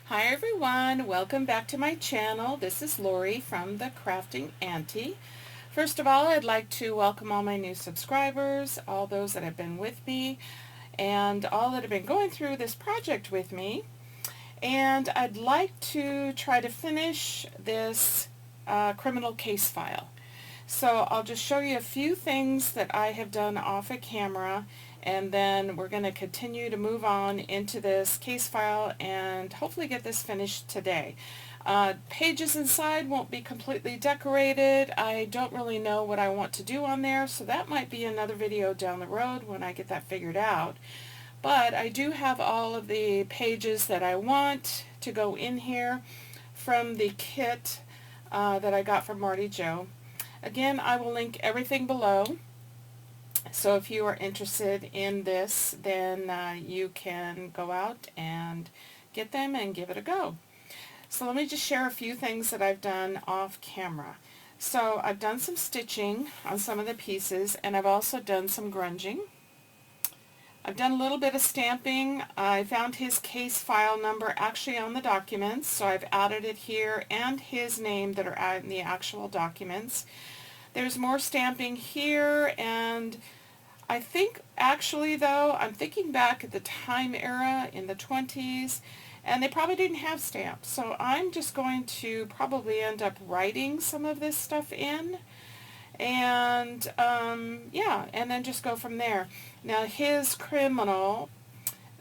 Hi everyone, welcome back to my channel. This is Lori from the Crafting Auntie. First of all, I'd like to welcome all my new subscribers, all those that have been with me, and all that have been going through this project with me. And I'd like to try to finish this criminal case file. So I'll just show you a few things that I have done off of camera, and then we're going to continue to move on into this case file and hopefully get this finished today. Pages inside won't be completely decorated. I don't really know what I want to do on there, so that might be another video down the road when I get that figured out. But I do have all of the pages that I want to go in here from the kit that I got from Marty Joe. Again, I will link everything below, so if you are interested in this, then you can go out and get them and give it a go. So let me just share a few things that I've done off camera. So I've done some stitching on some of the pieces, and I've also done some grunging. I've done a little bit of stamping. I found his case file number actually on the documents, so I've added it here, and his name that are in the actual documents. There's more stamping here, and I think actually though, I'm thinking back at the time era in the 20s, and they probably didn't have stamps, so I'm just going to probably end up writing some of this stuff in, and yeah, and then just go from there. Now his criminal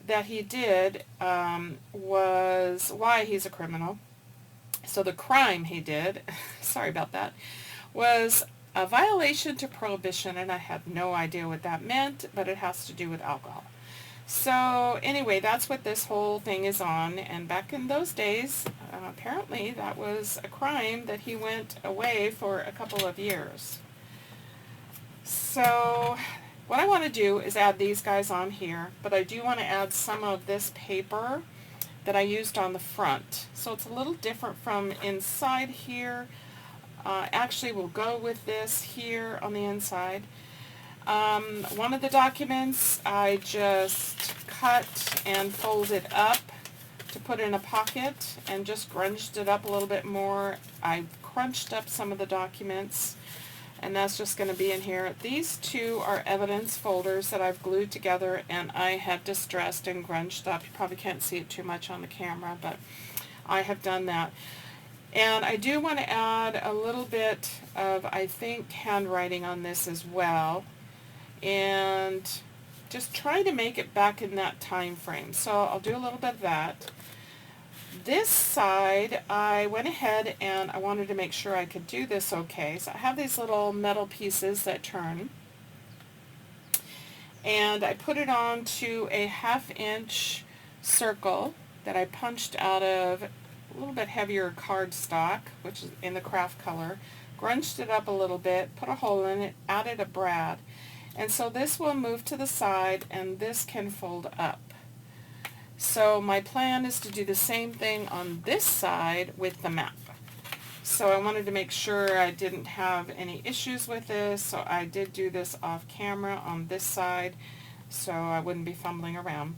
that he did was why he's a criminal. So the crime he did, sorry about that, was a violation to prohibition, and I have no idea what that meant, but it has to do with alcohol. So anyway, that's what this whole thing is on, and back in those days, apparently that was a crime that he went away for a couple of years. So what I want to do is add these guys on here, but I do want to add some of this paper that I used on the front. So it's a little different from inside here. Actually, we'll go with this here on the inside. One of the documents I just cut and folded up to put in a pocket and just grunged it up a little bit more. I crunched up some of the documents, and that's just going to be in here. These two are evidence folders that I've glued together and I have distressed and grunged up. You probably can't see it too much on the camera, but I have done that. And I do want to add a little bit of, I think, handwriting on this as well, and just try to make it back in that time frame. So I'll do a little bit of that. This side, I went ahead and I wanted to make sure I could do this okay. So I have these little metal pieces that turn, and I put it onto a 1/2-inch circle that I punched out of a little bit heavier cardstock, which is in the craft color, grunged it up a little bit, put a hole in it, added a brad, and so this will move to the side and this can fold up. So my plan is to do the same thing on this side with the map. So I wanted to make sure I didn't have any issues with this, so I did do this off camera on this side so I wouldn't be fumbling around.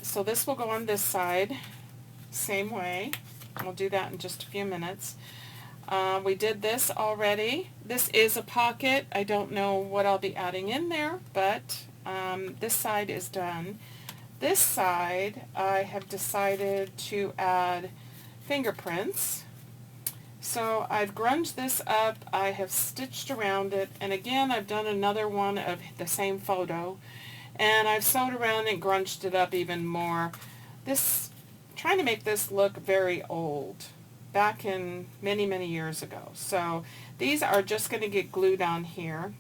So this will go on this side same way. We'll do that in just a few minutes. We did this already. This is a pocket. I don't know what I'll be adding in there, but this side is done. This side I have decided to add fingerprints. So I've grunged this up, I have stitched around it, and again I've done another one of the same photo, and I've sewed around and grunged it up even more. Trying to make this look very old, back in many years ago. So these are just going to get glued on here,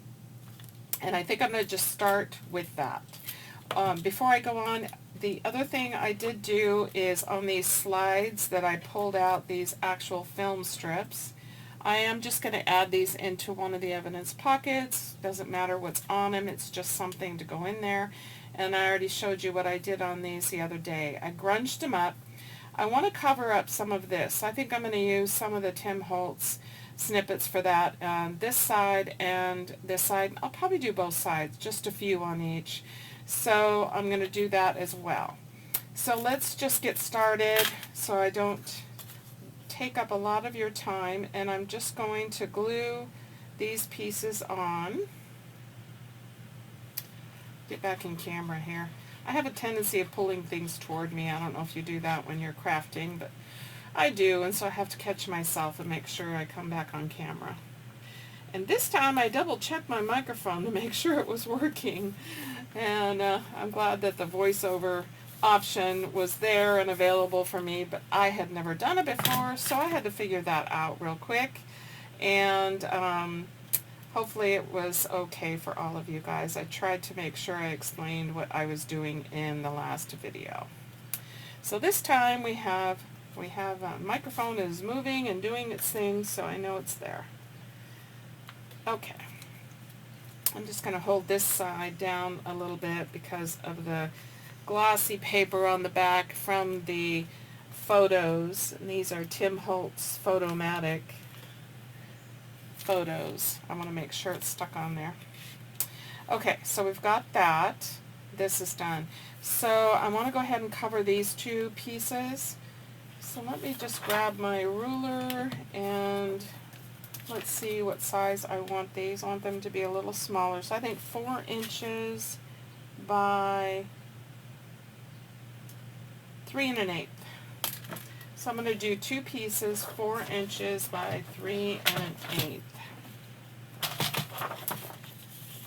and I think I'm going to just start with that. Before I go on, the other thing I did do is on these slides that I pulled out, these actual film strips, I am just going to add these into one of the evidence pockets. Doesn't matter what's on them, it's just something to go in there. And I already showed you what I did on these the other day. I grunged them up. I want to cover up some of this. I think I'm going to use some of the Tim Holtz snippets for that. This side and this side. I'll probably do both sides, just a few on each. So I'm going to do that as well. So let's just get started so I don't take up a lot of your time, and I'm just going to glue these pieces on. Get back in camera here. I have a tendency of pulling things toward me. I don't know if you do that when you're crafting, but I do, and so I have to catch myself and make sure I come back on camera. And this time I double checked my microphone to make sure it was working, and I'm glad that the voiceover option was there and available for me, but I had never done it before, so I had to figure that out real quick, and hopefully it was okay for all of you guys. I tried to make sure I explained what I was doing in the last video. So this time we have microphone is moving and doing its thing, so I know it's there. Okay, I'm just going to hold this side down a little bit because of the glossy paper on the back from the photos. And these are Tim Holtz Photomatic photos. I want to make sure it's stuck on there. Okay, so we've got that. This is done. So I want to go ahead and cover these two pieces. So let me just grab my ruler and let's see what size I want these. I want them to be a little smaller. So I think 4 inches by 3 1/8. So I'm going to do two pieces, 4 inches by 3 1/8.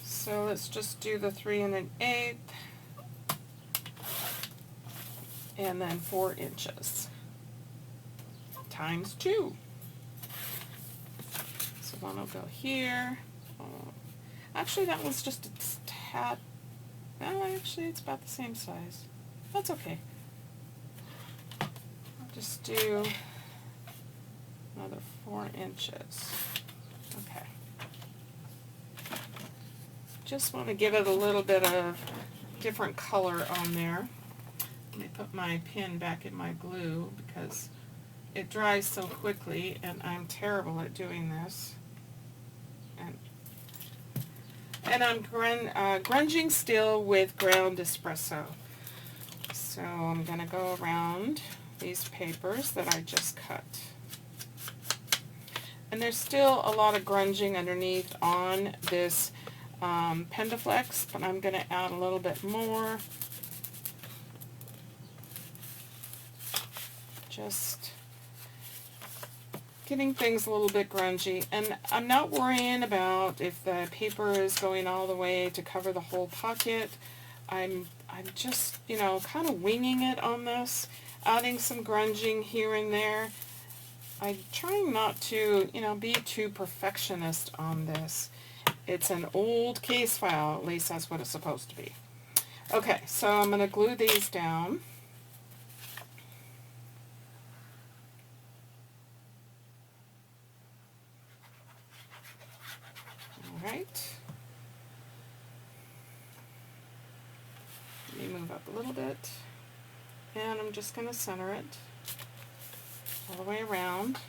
So let's just do the 3 1/8 and then 4 inches times 2. So one will go here. Actually, that one's just a tad. No, actually, it's about the same size. That's okay. I'll just do another 4 inches. Okay. Just want to give it a little bit of different color on there. Let me put my pin back in my glue because it dries so quickly, and I'm terrible at doing this. And I'm grunging still with ground espresso. So I'm going to go around these papers that I just cut. And there's still a lot of grunging underneath on this pendaflex, but I'm going to add a little bit more. Just getting things a little bit grungy, and I'm not worrying about if the paper is going all the way to cover the whole pocket. I'm just, you know, kind of winging it on this, adding some grunging here and there. I'm trying not to, you know, be too perfectionist on this. It's an old case file, at least that's what it's supposed to be. Okay, so I'm going to glue these down. Right. Let me move up a little bit, and I'm just going to center it all the way around.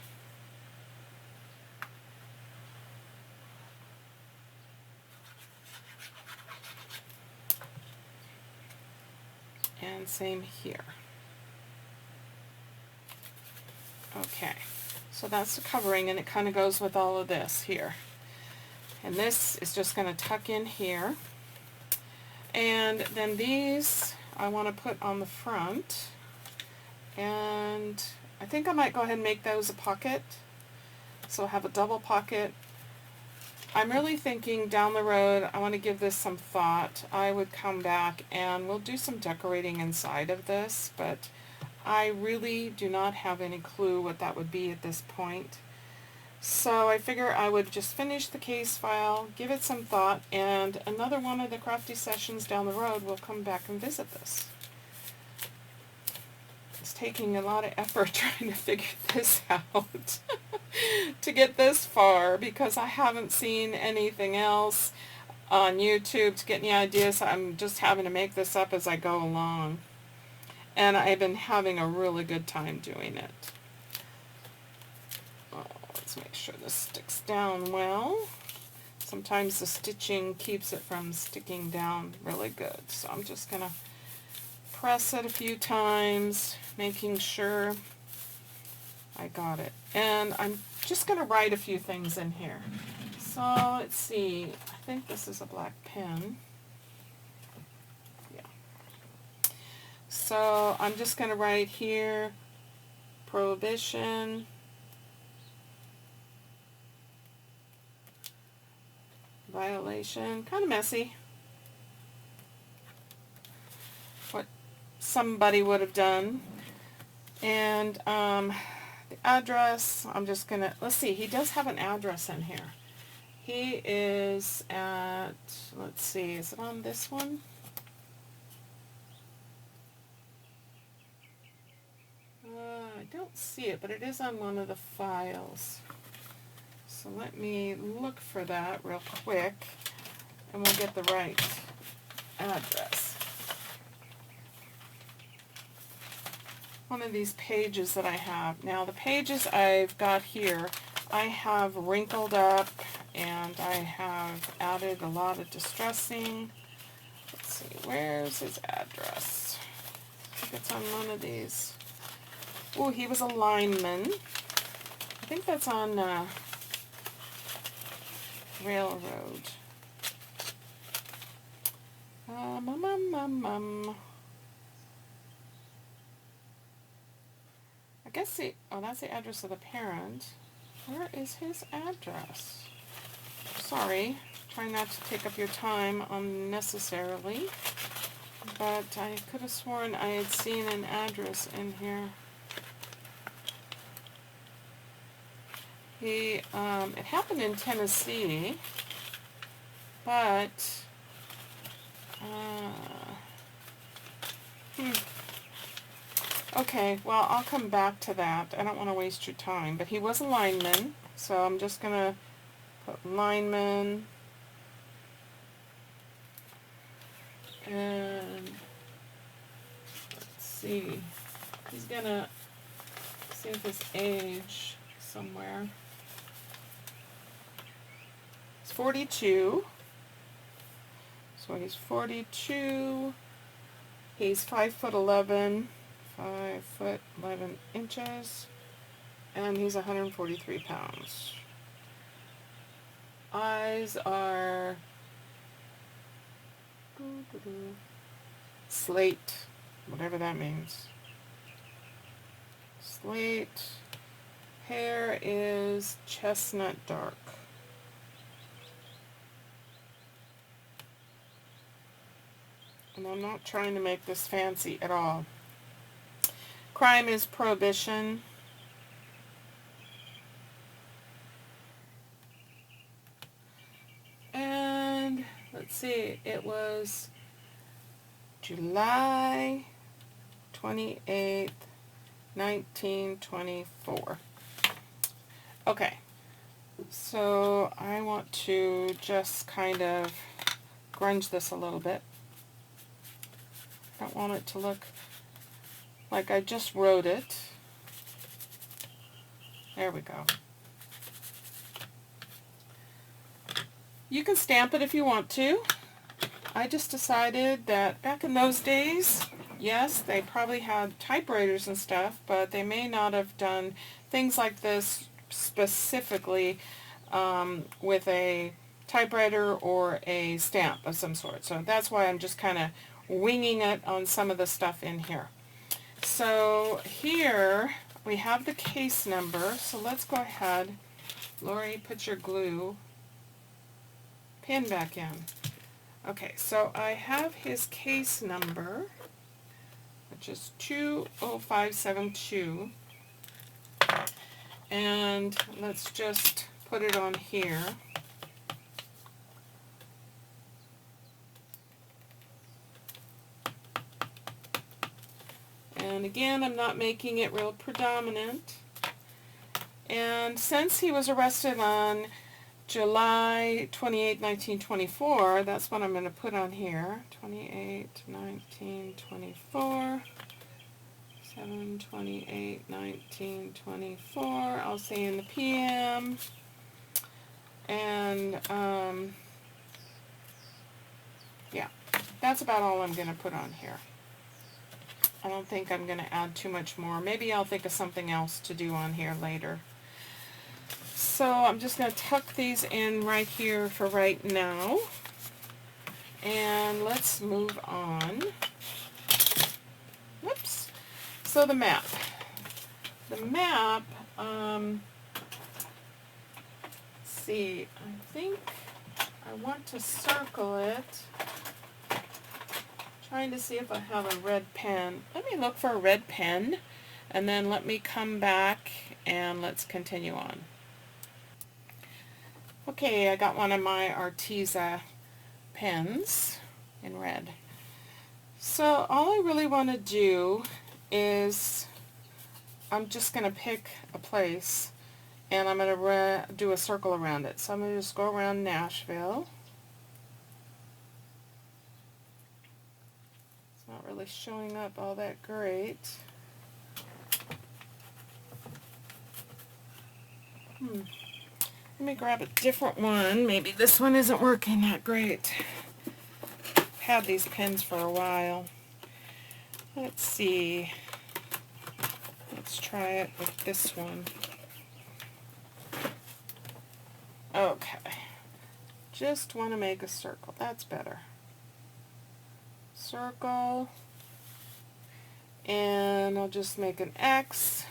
And same here. Okay, so that's the covering, and it kind of goes with all of this here. And this is just going to tuck in here. And then these I want to put on the front. And I think I might go ahead and make those a pocket. So I have a double pocket. I'm really thinking down the road, I want to give this some thought. I would come back and we'll do some decorating inside of this, but I really do not have any clue what that would be at this point. So I figure I would just finish the case file, give it some thought, and another one of the crafty sessions down the road we'll come back and visit this. It's taking a lot of effort trying to figure this out to get this far, because I haven't seen anything else on YouTube to get any ideas. I'm just having to make this up as I go along, and I've been having a really good time doing it. Let's make sure this sticks down well. Sometimes the stitching keeps it from sticking down really good, so I'm just gonna press it a few times, making sure I got it. And I'm just going to write a few things in here. So let's see, I think this is a black pen. Yeah. So I'm just going to write here, prohibition, violation, kind of messy. What somebody would have done. And the address, I'm just going to, let's see, he does have an address in here. He is at, let's see, is it on this one? I don't see it, but it is on one of the files. So let me look for that real quick, and we'll get the right address. One of these pages that I have. Now the pages I've got here, I have wrinkled up, and I have added a lot of distressing. Let's see, where's his address? I think it's on one of these. Oh, he was a lineman. I think that's on Railroad. I guess oh, that's the address of the parent. Where is his address? Sorry, try not to take up your time unnecessarily, but I could have sworn I had seen an address in here. It happened in Tennessee, but okay, well, I'll come back to that. I don't want to waste your time, but he was a lineman, so I'm just going to put lineman, and let's see, he's going to see if his age somewhere. He's 42, so he's 42, he's 5'11", 5'11", and he's 143 pounds. Eyes are slate, whatever that means. Slate. Hair is chestnut dark. And I'm not trying to make this fancy at all. Crime is prohibition. And let's see, it was July 28th, 1924. Okay, so I want to just kind of grunge this a little bit. I don't want it to look like I just wrote it. There we go. You can stamp it if you want to. I just decided that back in those days, yes, they probably had typewriters and stuff, but they may not have done things like this specifically with a typewriter or a stamp of some sort. So that's why I'm just kind of winging it on some of the stuff in here. So here we have the case number. So let's go ahead. Lori, put your glue pin back in. Okay, so I have his case number, which is 20572. And let's just put it on here. And again, I'm not making it real predominant. And since he was arrested on July 28, 1924, that's what I'm going to put on here. 28, 1924. 7/28, 1924. I'll say in the PM. And, yeah, that's about all I'm going to put on here. I don't think I'm going to add too much more. Maybe I'll think of something else to do on here later. So I'm just going to tuck these in right here for right now. And let's move on. Whoops. So the map. The map, let's see, I think I want to circle it. Trying to see if I have a red pen. Let me look for a red pen, and then let me come back and let's continue on. Okay, I got one of my Arteza pens in red. So all I really want to do is I'm just going to pick a place and I'm going to do a circle around it. So I'm going to just go around Nashville. It's not really showing up all that great. Let me grab a different one. Maybe this one isn't working that great. I've had these pens for a while. Let's see. Let's try it with this one. Okay. Just want to make a circle. That's better. Circle. And I'll just make an X.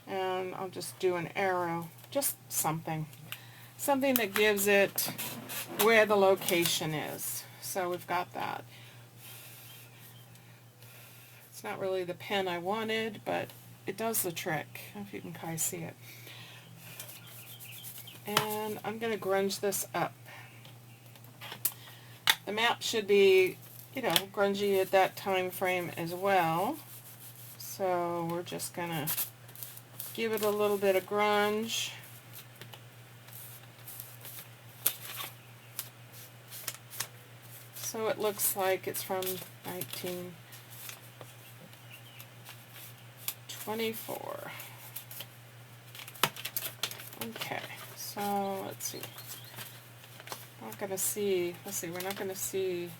And I'll just do an arrow. Just something. Something that gives it where the location is. So we've got that. It's not really the pen I wanted, but it does the trick, if you can kind of see it. And I'm going to grunge this up. The map should be, you know, grungy at that time frame as well. So we're just going to give it a little bit of grunge. So it looks like it's from 1924. Okay, so let's see. Not going to see, let's see, we're not going to see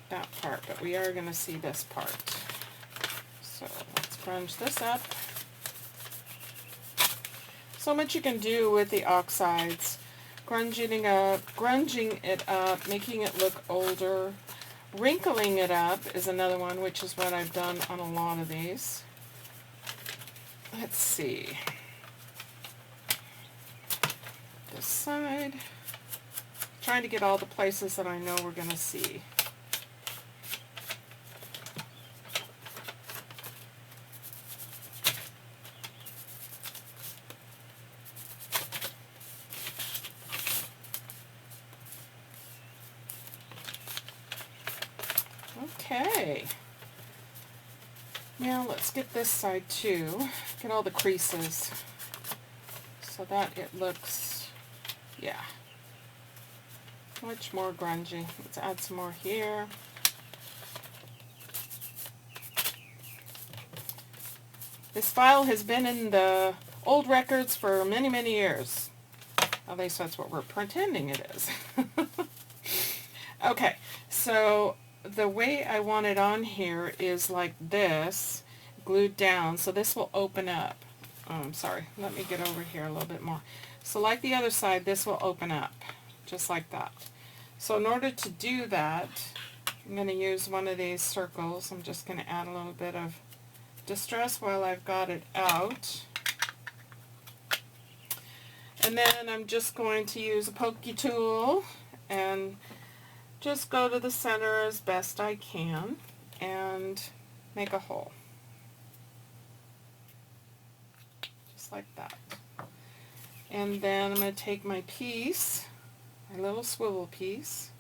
that part, but we are going to see this part. So let's grunge this up. So much you can do with the oxides. Grunging it up, making it look older. Wrinkling it up is another one, which is what I've done on a lot of these. Let's see. This side. Trying to get all the places that I know we're going to see. Okay. Now let's get this side too. Get all the creases so that it looks, yeah, much more grungy. Let's add some more here. This file has been in the old records for many, many years. At least that's what we're pretending it is. Okay, so the way I want it on here is like this, glued down, so this will open up. Sorry, let me get over here a little bit more. So like the other side, this will open up, just like that. So in order to do that, I'm going to use one of these circles. I'm just going to add a little bit of distress while I've got it out. And then I'm just going to use a pokey tool and just go to the center as best I can and make a hole. Just like that. And then I'm going to take my piece, my little swivel piece,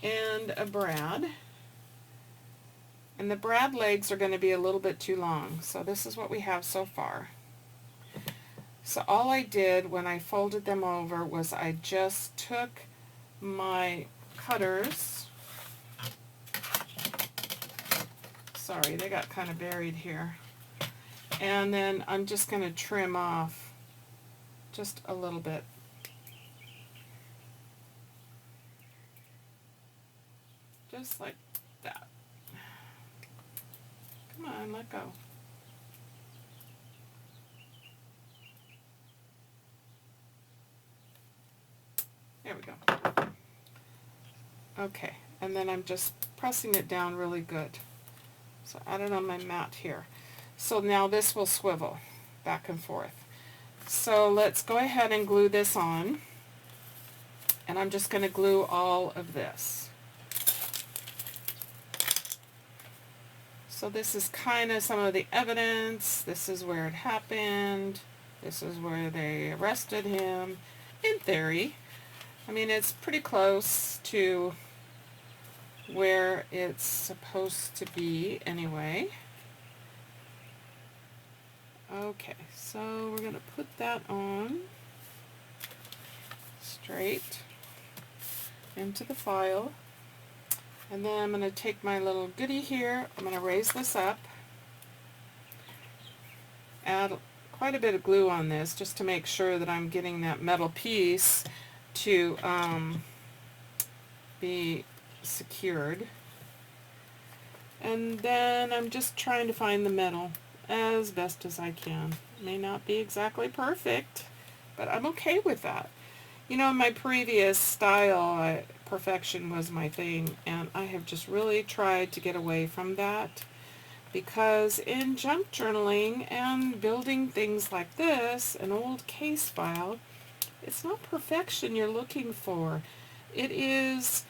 and a brad. And the brad legs are going to be a little bit too long, so this is what we have so far. So all I did when I folded them over was I just took my cutters, sorry, they got kind of buried here, and then I'm just going to trim off just a little bit. Just like that. on, let go. There we go. Okay, and then I'm just pressing it down really good. So I add it on my mat here. So now this will swivel back and forth. So let's go ahead and glue this on. And I'm just going to glue all of this. So this is kind of some of the evidence. This is where it happened. This is where they arrested him. In theory. I mean, it's pretty close to where it's supposed to be anyway. Okay, so we're going to put that on straight into the file. And then I'm going to take my little goodie here. I'm going to raise this up. Add quite a bit of glue on this just to make sure that I'm getting that metal piece to be secured. And then I'm just trying to find the metal as best as I can. It may not be exactly perfect, but I'm okay with that. You know, in my previous style, perfection was my thing, and I have just really tried to get away from that, because in junk journaling and building things like this, an old case file, it's not perfection you're looking for. It is,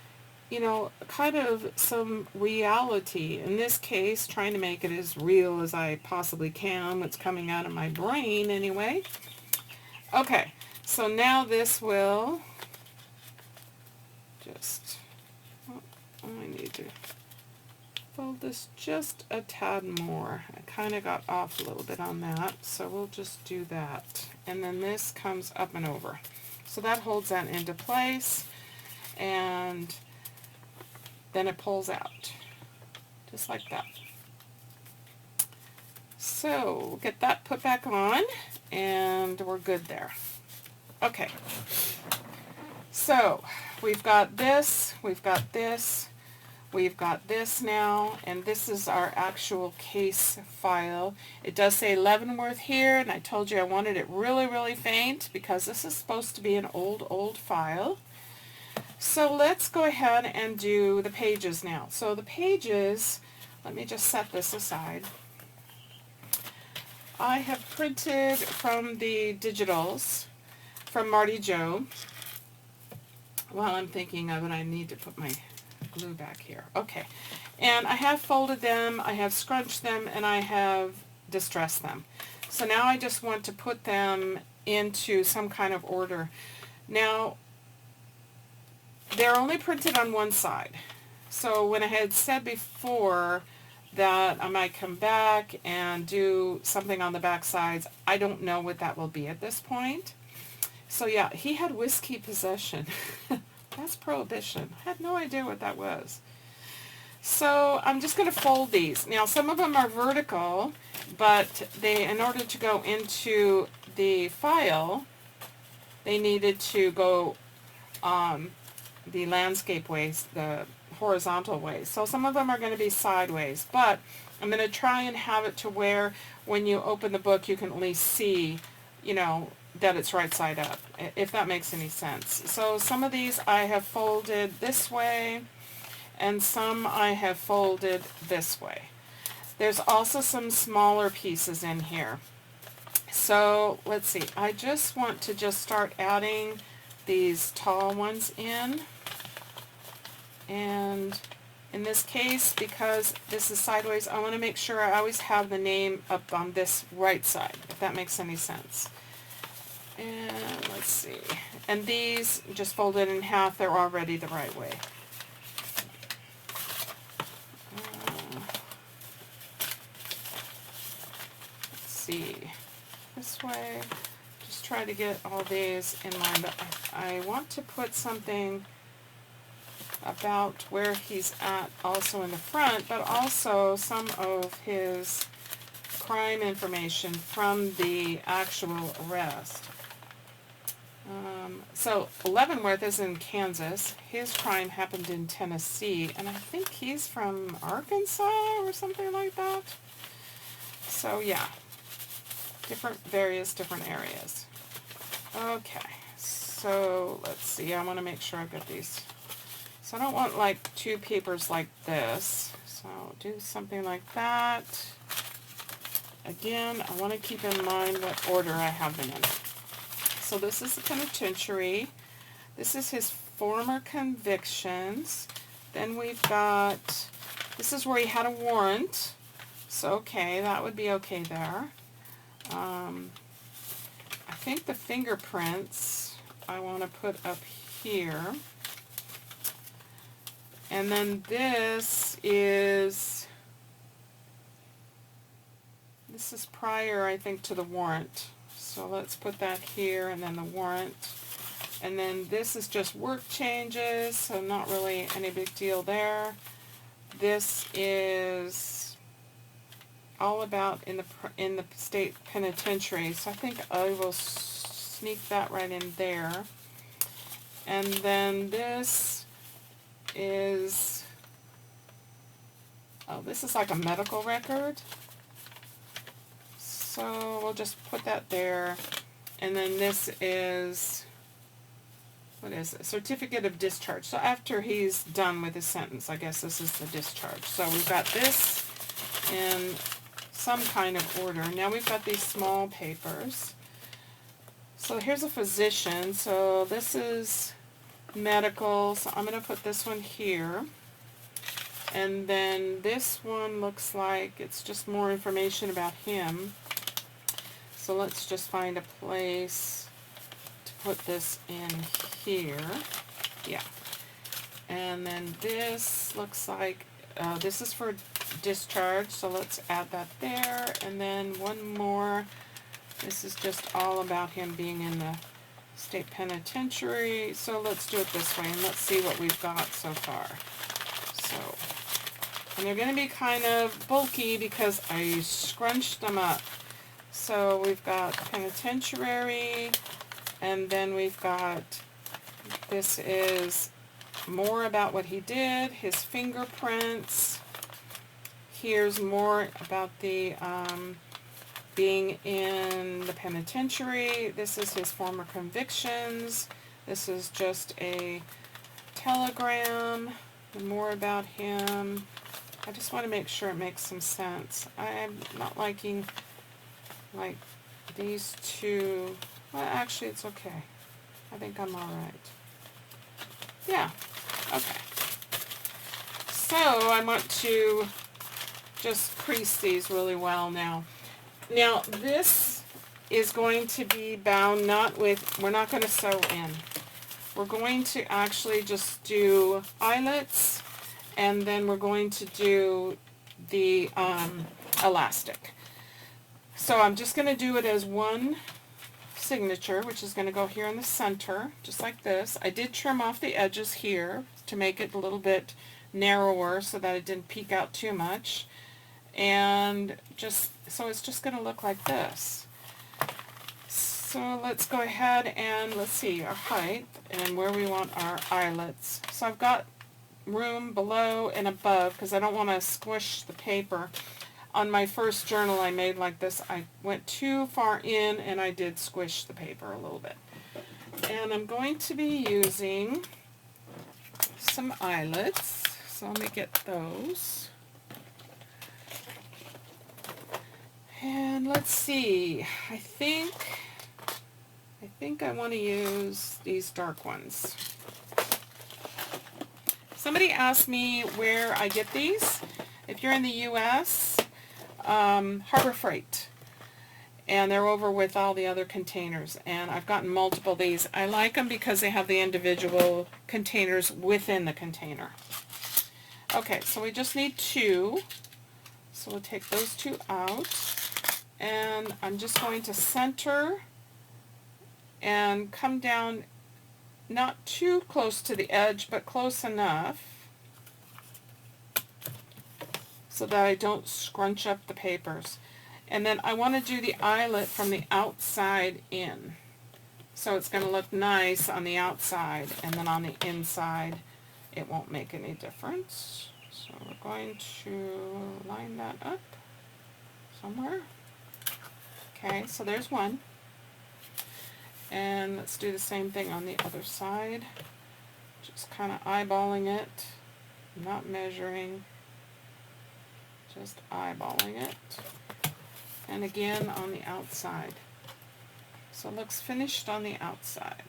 you know, kind of some reality. In this case, trying to make it as real as I possibly can, what's coming out of my brain anyway. Okay, so now this will just, I need to fold this just a tad more. I kind of got off a little bit on that, so we'll just do that. And then this comes up and over. So that holds that into place, and then it pulls out, just like that. So we'll get that put back on, and we're good there. Okay, so we've got this, we've got this, we've got this now, and this is our actual case file. It does say Leavenworth here, and I told you I wanted it really, really faint because this is supposed to be an old file. So let's go ahead and do the pages now. So the pages, let me just set this aside. I have printed from the digitals from Marty Joe. While I'm thinking of it, I need to put my glue back here. Okay, and I have folded them, I have scrunched them, and I have distressed them. So now I just want to put them into some kind of order. Now, they're only printed on one side. So when I had said before that I might come back and do something on the back sides, I don't know what that will be at this point. So yeah, he had whiskey possession. That's prohibition. I had no idea what that was. So I'm just going to fold these. Now some of them are vertical, but they, in order to go into the file, they needed to go the landscape ways, the horizontal ways. So some of them are going to be sideways, but I'm going to try and have it to where when you open the book you can at least see, you know, that it's right side up, if that makes any sense. So some of these I have folded this way, and some I have folded this way. There's also some smaller pieces in here. So let's see, I just want to just start adding these tall ones in. And in this case, because this is sideways, I want to make sure I always have the name up on this right side, if that makes any sense. And let's see, and these just folded in half, they're already the right way. Let's see, this way, just try to get all these in line, but I want to put something about where he's at also in the front, but also some of his crime information from the actual arrest. So Leavenworth is in Kansas. His crime happened in Tennessee, and I think he's from Arkansas or something like that. So yeah, various different areas. Okay, so let's see, I want to make sure I've got these. So I don't want like two papers like this, so I'll do something like that. Again, I want to keep in mind what order I have them in. So this is the penitentiary. This is his former convictions. Then we've got, this is where he had a warrant. So okay, that would be okay there. I think the fingerprints I want to put up here. And then this is prior, I think, to the warrant. So let's put that here, and then the warrant. And then this is just work changes, so not really any big deal there. This is all about in the state penitentiary, so I think I will sneak that right in there. And then this is, oh, this is like a medical record. So we'll just put that there. And then this is, what is it? Certificate of discharge. So after he's done with his sentence, I guess this is the discharge. So we've got this in some kind of order. Now we've got these small papers. So here's a physician. So this is medical. So I'm going to put this one here. And then this one looks like it's just more information about him. So let's just find a place to put this in here. Yeah. And then this looks like, this is for discharge, so let's add that there. And then one more. This is just all about him being in the state penitentiary. So let's do it this way, and let's see what we've got so far. So, and they're going to be kind of bulky because I scrunched them up. So we've got penitentiary, and then we've got, this is more about what he did, his fingerprints. Here's more about the being in the penitentiary. This is his former convictions. This is just a telegram, and more about him. I just want to make sure it makes some sense. I'm not liking like these two. Well, actually it's okay. I think I'm alright. Yeah, okay. So I want to just crease these really well now. Now this is going to be bound not with, we're not going to sew in. We're going to actually just do eyelets, and then we're going to do the elastic. So I'm just going to do it as one signature, which is going to go here in the center, just like this. I did trim off the edges here to make it a little bit narrower so that it didn't peek out too much. And just, so it's just going to look like this. So let's go ahead and let's see our height and where we want our eyelets. So I've got room below and above because I don't want to squish the paper. On my first journal I made like this, I went too far in and I did squish the paper a little bit. And I'm going to be using some eyelets, so let me get those. And let's see, I think I want to use these dark ones. Somebody asked me where I get these. If you're in the U.S., Harbor Freight, and they're over with all the other containers, and I've gotten multiple of these. I like them because they have the individual containers within the container. Okay, so we just need two, so we'll take those two out, and I'm just going to center and come down not too close to the edge, but close enough so that I don't scrunch up the papers. And then I want to do the eyelet from the outside in. So it's going to look nice on the outside, and then on the inside it won't make any difference. So we're going to line that up. somewhere. Okay, so there's one. And let's do the same thing on the other side. Just kind of eyeballing it, not measuring, just eyeballing it. And again on the outside. So it looks finished on the outside.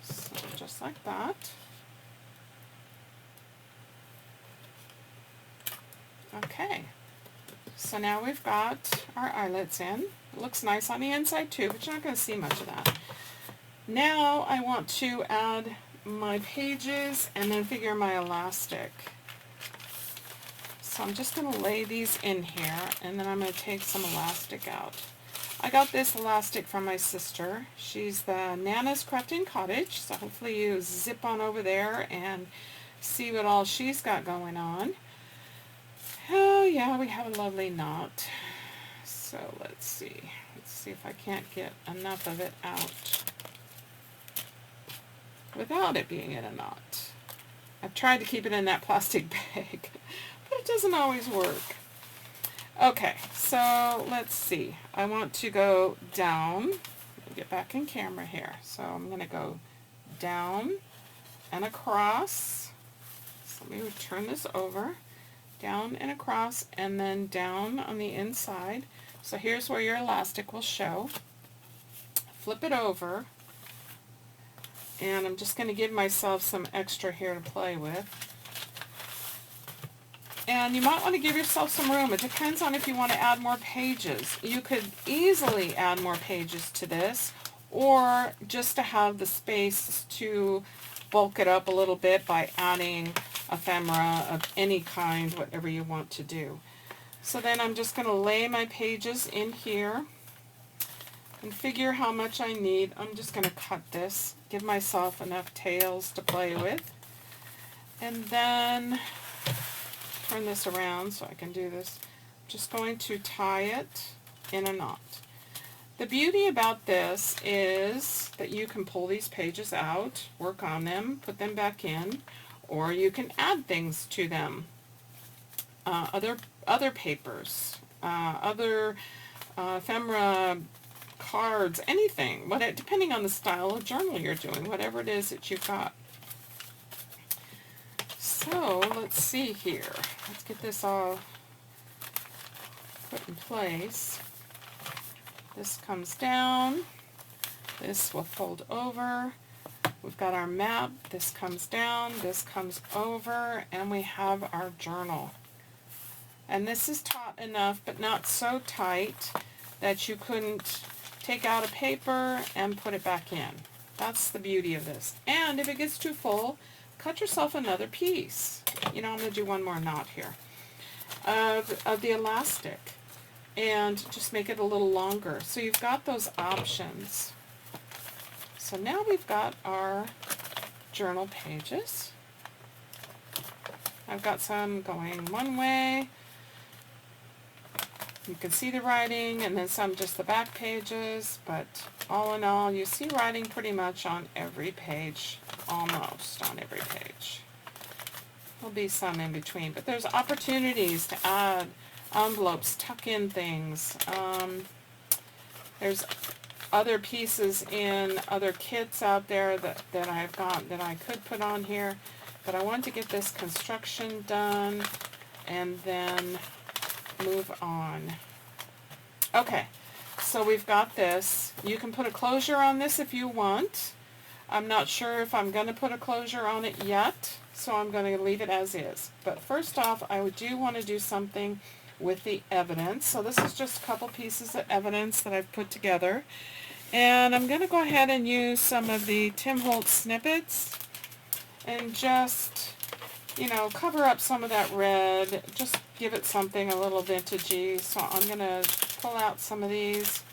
So just like that. Okay, so now we've got our eyelets in. It looks nice on the inside too, but you're not going to see much of that. Now I want to add my pages and then figure my elastic. So I'm just going to lay these in here, and then I'm going to take some elastic out. I got this elastic from my sister. She's the Nana's Crafting Cottage, so hopefully you zip on over there and see what all she's got going on. Oh yeah, we have a lovely knot. So let's see if I can't get enough of it out without it being in a knot. I've tried to keep it in that plastic bag, but it doesn't always work. Okay, so let's see. I want to go down. Get back in camera here. So I'm going to go down and across. So let me turn this over. Down and across, and then down on the inside. So here's where your elastic will show. Flip it over, and I'm just going to give myself some extra here to play with. And you might want to give yourself some room. It depends on if you want to add more pages. You could easily add more pages to this, or just to have the space to bulk it up a little bit by adding ephemera of any kind, whatever you want to do. So then I'm just going to lay my pages in here and figure how much I need. I'm just going to cut this, give myself enough tails to play with, and then turn this around so I can do this. I'm just going to tie it in a knot. The beauty about this is that you can pull these pages out, work on them, put them back in, or you can add things to them. Other papers, other ephemera, cards, anything, depending on the style of journal you're doing, whatever it is that you've got. So let's see here. Let's get this all put in place. This comes down. This will fold over. We've got our map. This comes down. This comes over. And we have our journal. And this is taut enough, but not so tight that you couldn't take out a paper and put it back in. That's the beauty of this. And if it gets too full, cut yourself another piece. You know, I'm going to do one more knot here of the elastic, and just make it a little longer. So you've got those options. So now we've got our journal pages. I've got some going one way. You can see the writing, and then some just the back pages, but all in all, you see writing pretty much on every page, almost on every page. There'll be some in between, but there's opportunities to add envelopes, tuck in things. There's other pieces in other kits out there that I've got that I could put on here, but I want to get this construction done and then move on. Okay, so we've got this. You can put a closure on this if you want. I'm not sure if I'm going to put a closure on it yet, so I'm going to leave it as is. But first off, I do want to do something with the evidence. So this is just a couple pieces of evidence that I've put together. And I'm going to go ahead and use some of the Tim Holtz snippets and just, you know, cover up some of that red, just give it something a little vintagey. So I'm going to pull out some of these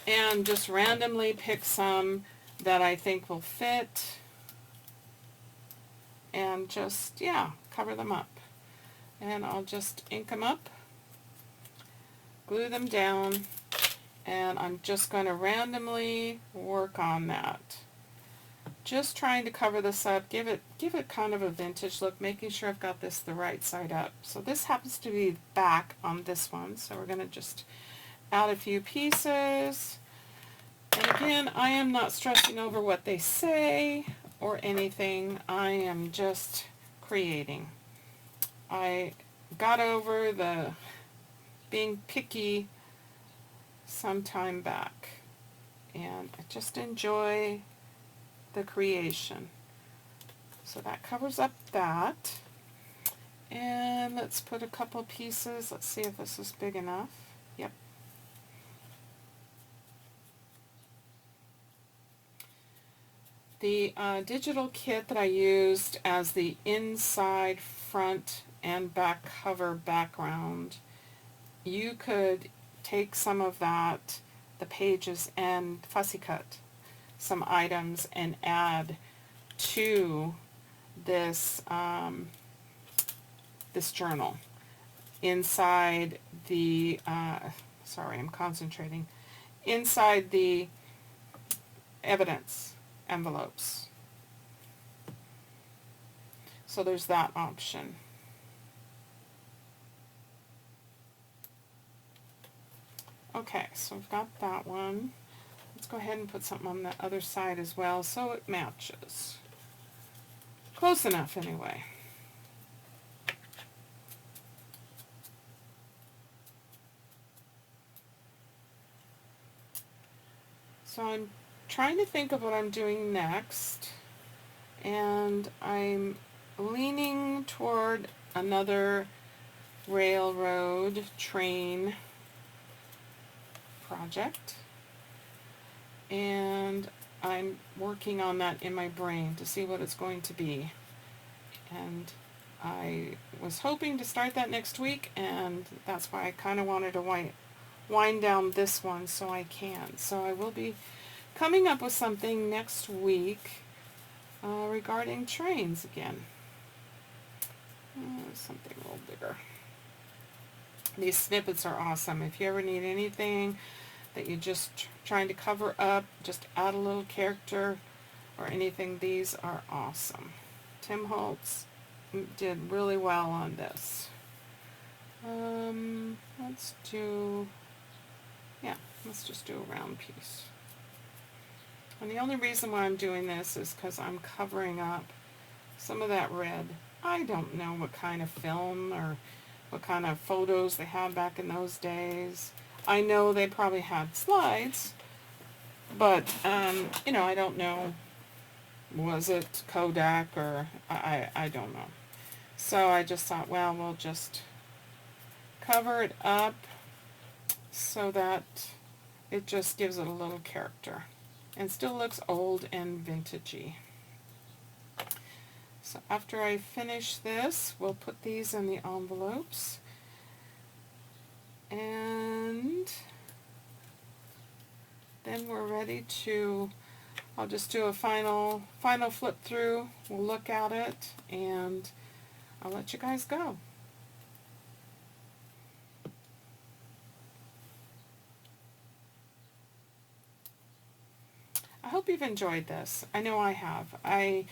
and just randomly pick some that I think will fit and just, yeah, cover them up. And I'll just ink them up, glue them down, and I'm just going to randomly work on that. Just trying to cover this up, give it kind of a vintage look, making sure I've got this the right side up. So this happens to be back on this one, so we're going to just add a few pieces. And again, I am not stressing over what they say or anything. I am just creating. I got over the being picky some time back, and I just enjoy the creation. So that covers up that. And let's put a couple pieces. Let's see if this is big enough. Yep. The digital kit that I used as the inside, front, and back cover background, you could take some of that, the pages, and fussy cut some items and add to this this journal inside the sorry, I'm concentrating, inside the evidence envelopes. So there's that option. Okay, so I've got that one. Let's go ahead and put something on the other side as well so it matches. Close enough anyway. So I'm trying to think of what I'm doing next, and I'm leaning toward another railroad train project, and I'm working on that in my brain to see what it's going to be. And I was hoping to start that next week, and that's why I kind of wanted to wind down this one so I can. So I will be coming up with something next week regarding trains again. Something a little bigger. These snippets are awesome. If you ever need anything that you're just trying to cover up, just add a little character or anything, these are awesome. Tim Holtz did really well on this. Let's just do a round piece. And the only reason why I'm doing this is because I'm covering up some of that red. I don't know what kind of film or what kind of photos they had back in those days. I know they probably had slides, but you know, I don't know, was it Kodak or I don't know. So I just thought, well, we'll just cover it up so that it just gives it a little character and still looks old and vintagey. So after I finish this, we'll put these in the envelopes, and then we're ready to, I'll just do a final flip through, we'll look at it, and I'll let you guys go. I hope you've enjoyed this. I know I have. I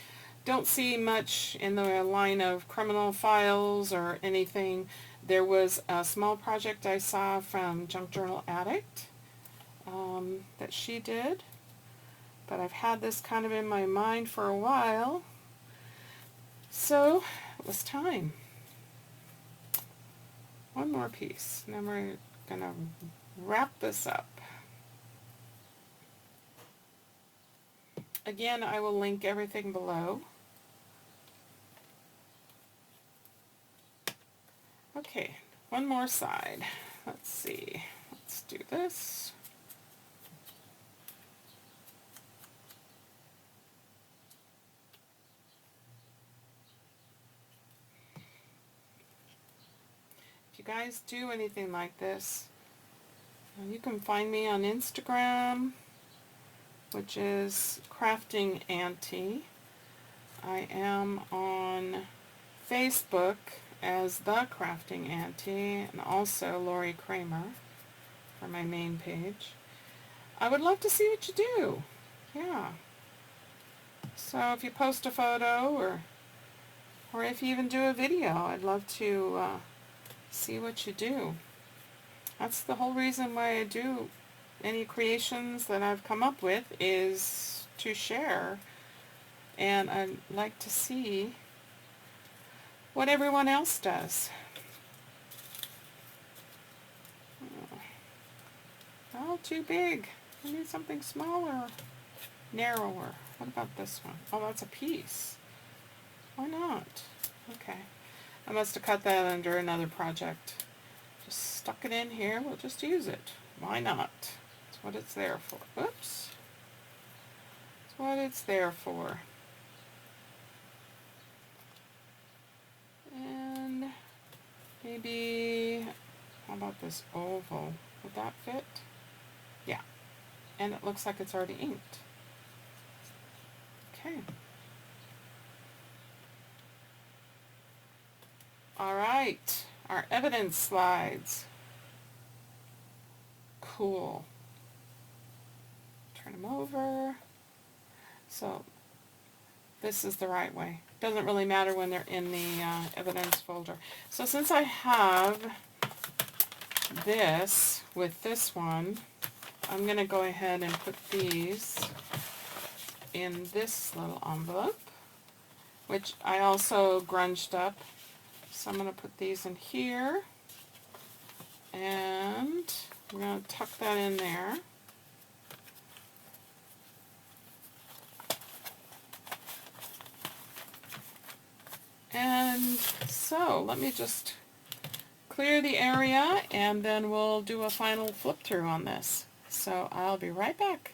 don't see much in the line of criminal files or anything. There was a small project I saw from Junk Journal Addict that she did, but I've had this kind of in my mind for a while, so it was time. One more piece, and then we're going to wrap this up. Again, I will link everything below. Okay, one more side. Let's see. Let's do this. If you guys do anything like this, you can find me on Instagram, which is Crafting Auntie. I am on Facebook as The Crafting Auntie, and also Lori Kramer for my main page. I would love to see what you do. Yeah. So if you post a photo, or if you even do a video, I'd love to see what you do. That's the whole reason why I do any creations that I've come up with, is to share. And I'd like to see what everyone else does. Oh, too big. I need something smaller, narrower. What about this one? Oh, that's a piece. Why not? Okay. I must have cut that under another project. Just stuck it in here. We'll just use it. Why not? That's what it's there for. Oops. That's what it's there for. And maybe, how about this oval? Would that fit? Yeah. And it looks like it's already inked. Okay. Alright, our evidence slides. Cool. Turn them over. So this is the right way. Doesn't really matter when they're in the evidence folder. So since I have this with this one, I'm going to go ahead and put these in this little envelope, which I also grunged up. So I'm going to put these in here, and I'm going to tuck that in there. And so let me just clear the area, and then we'll do a final flip through on this. So I'll be right back.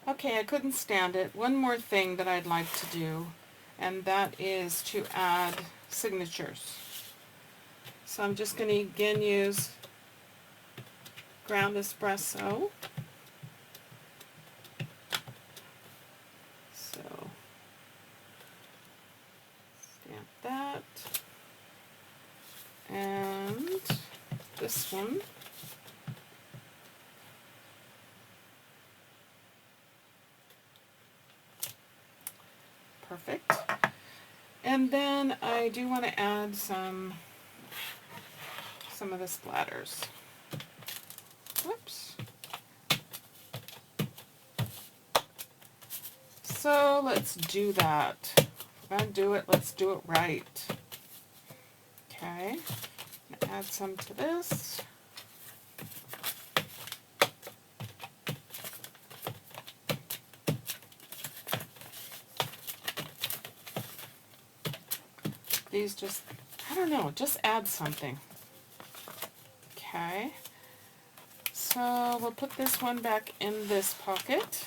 Okay, I couldn't stand it. One more thing that I'd like to do, and that is to add signatures. So I'm just going to again use ground espresso. So stamp that. And this one. Perfect. And then I do want to add some of the splatters. Whoops. So let's do that. If we're going to do it, let's do it right. Okay. I'm going to add some to this. These just, I don't know, just add something. Okay, so we'll put this one back in this pocket.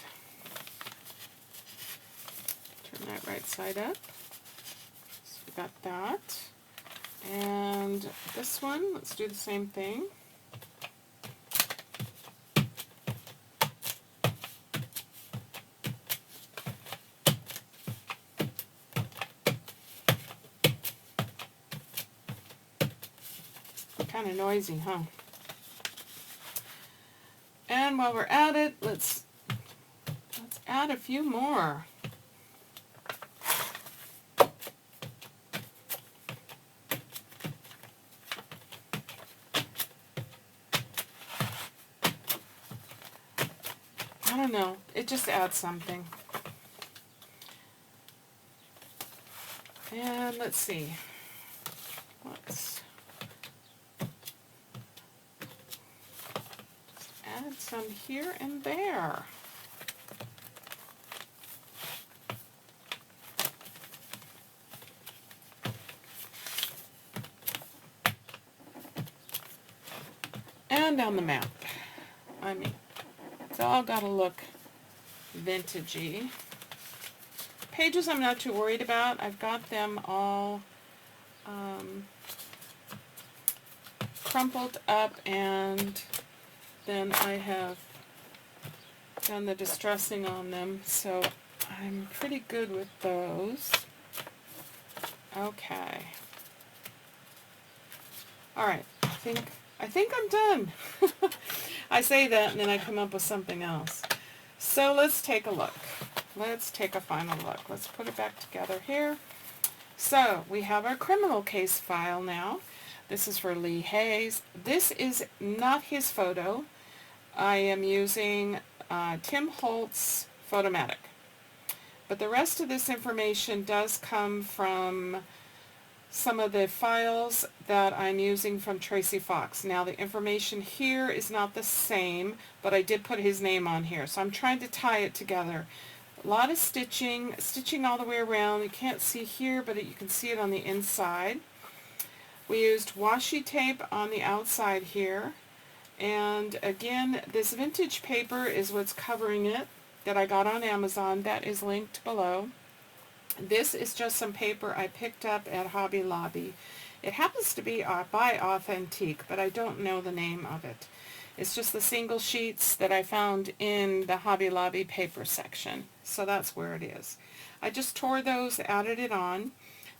Turn that right side up. So we got that. And this one, let's do the same thing. Kind of noisy, huh? And while we're at it, let's add a few more. I don't know, it just adds something. And let's see. Let's add some here and there. And on the map. I mean, it's all got to look vintagey. Pages I'm not too worried about. I've got them all crumpled up, and then I have done the distressing on them, so I'm pretty good with those. Okay. Alright, I think I'm done. I say that and then I come up with something else. So let's take a look. let's take a final look. Let's put it back together here. So we have our criminal case file now. This is for Lee Hayes. This is not his photo. I am using Tim Holtz Photomatic. But the rest of this information does come from some of the files that I'm using from Tracy Fox. Now the information here is not the same, but I did put his name on here. So I'm trying to tie it together. A lot of stitching all the way around. You can't see here, but you can see it on the inside. We used washi tape on the outside here. And again, this vintage paper is what's covering it that I got on Amazon. That is linked below. This is just some paper I picked up at Hobby Lobby. It happens to be by Authentique, but I don't know the name of it. It's just the single sheets that I found in the Hobby Lobby paper section. So that's where it is. I just tore those, added it on.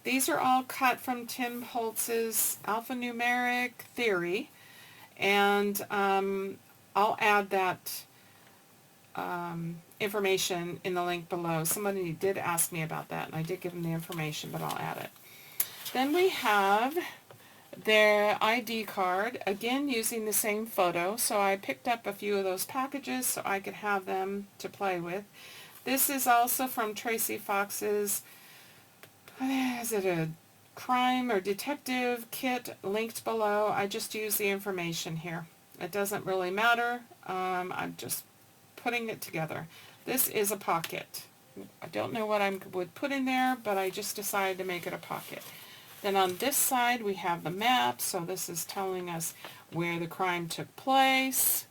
These are all cut from Tim Holtz's Alphanumeric Theory. And I'll add that information in the link below. Somebody did ask me about that, and I did give them the information, but I'll add it. Then we have their ID card, again using the same photo. So I picked up a few of those packages so I could have them to play with. This is also from Tracy Fox's, is it a crime or detective kit, linked below. I just use the information here. It doesn't really matter. I'm just putting it together. This is a pocket. I don't know what I would put in there, but I just decided to make it a pocket. Then on this side we have the map, so this is telling us where the crime took place.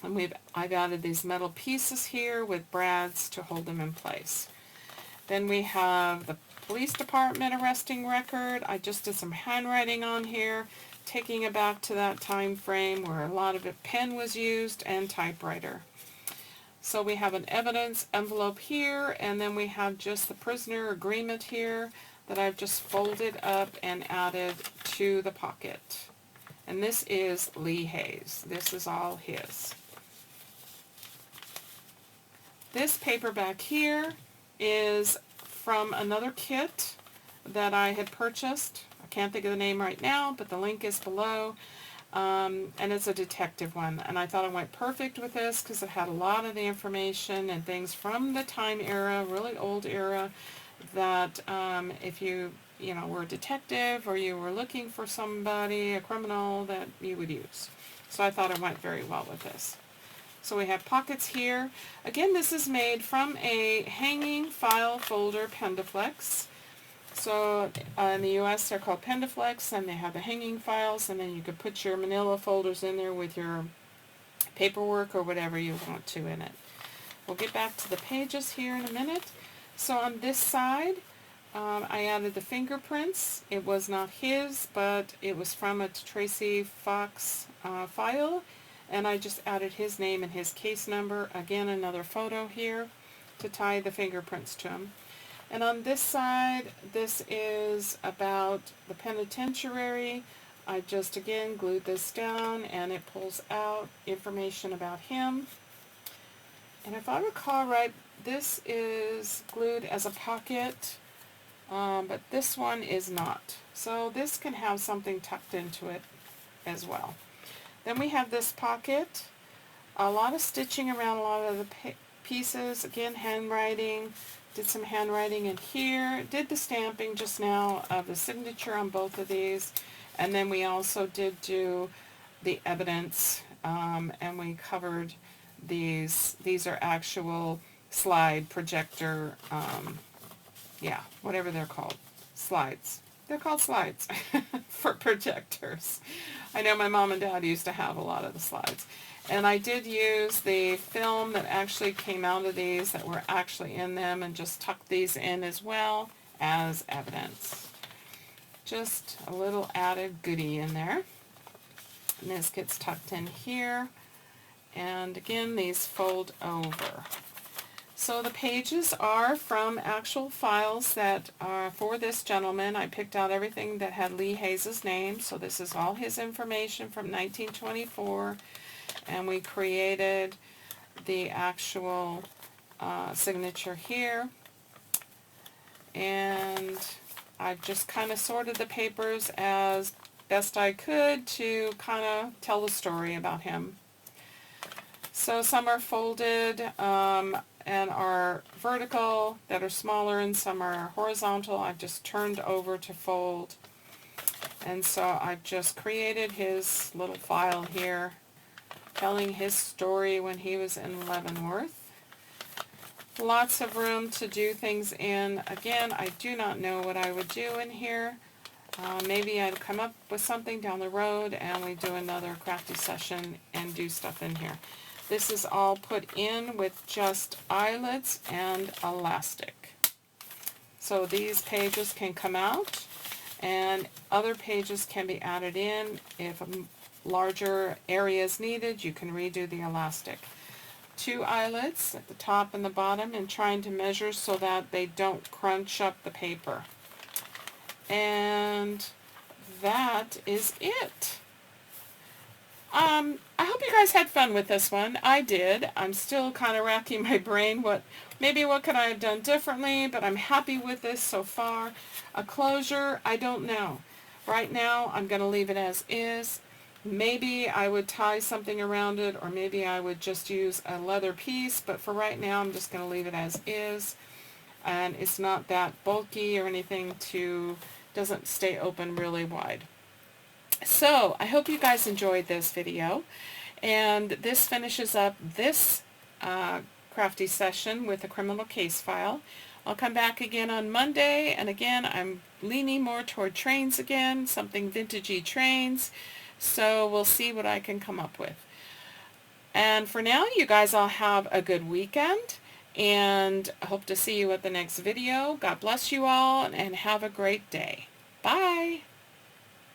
And I've added these metal pieces here with brads to hold them in place. Then we have the police department arresting record. I just did some handwriting on here, taking it back to that time frame where a lot of pen was used and typewriter. So we have an evidence envelope here, and then we have just the prisoner agreement here that I've just folded up and added to the pocket. And this is Lee Hayes. This is all his. This paper back here is from another kit that I had purchased. I can't think of the name right now, but the link is below. And it's a detective one, and I thought it went perfect with this because it had a lot of the information and things from the time era, really old era, that if you were a detective or you were looking for somebody, a criminal, that you would use. So I thought it went very well with this. So we have pockets here. Again, this is made from a hanging file folder pendaflex. So in the US they're called pendaflex, and they have the hanging files, and then you could put your manila folders in there with your paperwork or whatever you want to in it. We'll get back to the pages here in a minute. So on this side I added the fingerprints. It was not his, but it was from a Tracy Fox file, and I just added his name and his case number. Again, another photo here to tie the fingerprints to him. And on this side, this is about the penitentiary. I just again glued this down, and it pulls out information about him. And if I recall right, this is glued as a pocket, but this one is not. So this can have something tucked into it as well. Then we have this pocket. A lot of stitching around a lot of the pieces. Again, handwriting. Did some handwriting in here. Did the stamping just now of the signature on both of these. And then we also did do the evidence, and we covered these. These are actual slide projector, whatever they're called. Slides. They're called slides for projectors. I know my mom and dad used to have a lot of the slides. And I did use the film that actually came out of these that were actually in them, and just tucked these in as well as evidence. Just a little added goodie in there. And this gets tucked in here. And again, these fold over. So the pages are from actual files that are for this gentleman. I picked out everything that had Lee Hayes' name. So this is all his information from 1924. And we created the actual signature here. And I've just kind of sorted the papers as best I could to kind of tell the story about him. So some are folded and are vertical that are smaller, and some are horizontal. I've just turned over to fold. And so I've just created his little file here telling his story when he was in Leavenworth. Lots of room to do things in. Again, I do not know what I would do in here. Maybe I'd come up with something down the road and we do another crafty session and do stuff in here. This is all put in with just eyelets and elastic. So these pages can come out and other pages can be added in. If a larger area is needed, you can redo the elastic. 2 eyelets at the top and the bottom, and trying to measure so that they don't crunch up the paper. And that is it. I hope you guys had fun with this one. I did. I'm still kind of racking my brain. What could I have done differently? But I'm happy with this so far. A closure, I don't know. Right now, I'm going to leave it as is. Maybe I would tie something around it, or maybe I would just use a leather piece. But for right now, I'm just going to leave it as is. And it's not that bulky or anything doesn't stay open really wide. So I hope you guys enjoyed this video, and this finishes up this crafty session with a criminal case file. I'll come back again on Monday, and again I'm leaning more toward trains again, something vintagey trains, so we'll see what I can come up with. And for now, you guys all have a good weekend, and I hope to see you at the next video. God bless you all, and have a great day. Bye!